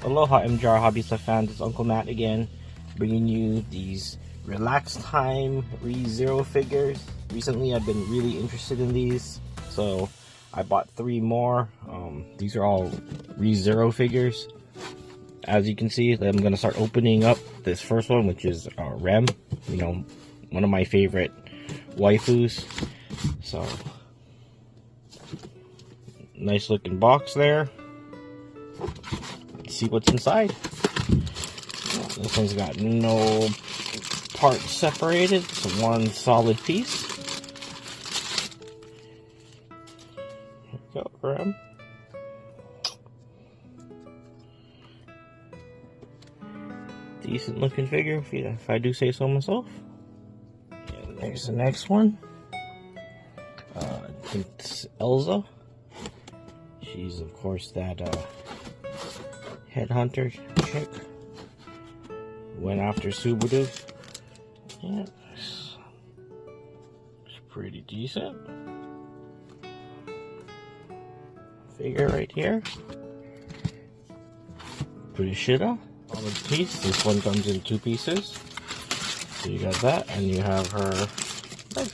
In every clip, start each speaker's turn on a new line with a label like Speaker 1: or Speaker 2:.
Speaker 1: Aloha MJR Hobby Stuff fans, it's Uncle Matt again, bringing you these Relax Time ReZero figures. Recently I've been really interested in these, so I bought 3 more. These are all ReZero figures. As you can see, I'm going to start opening up this first one, which is Rem, you know, one of my favorite waifus. So, nice looking box there. Let's see what's inside. This one's got no parts separated. It's one solid piece. Here we go, Rem. Decent looking figure, if I do say so myself. And there's the next one. I think it's Elsa. She's, of course, that headhunter chick. Went after Subaru. Yeah, it's pretty decent. Figure right here. Brishida. Solid piece. This one comes in 2 pieces. So you got that, and you have her leg.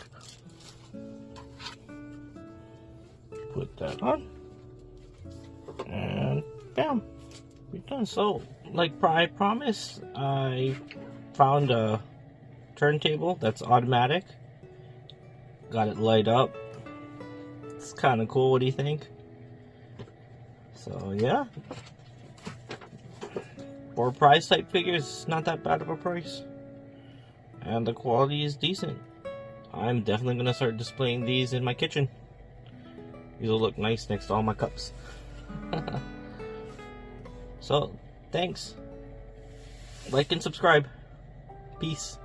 Speaker 1: Put that on. And bam. We're done. So, like I promised, I found a turntable that's automatic. Got it light up. It's kind of cool. What do you think? So, yeah. For price type figures, it's not that bad of a price. And the quality is decent. I'm definitely going to start displaying these in my kitchen. These will look nice next to all my cups. So, thanks. Like and subscribe. Peace.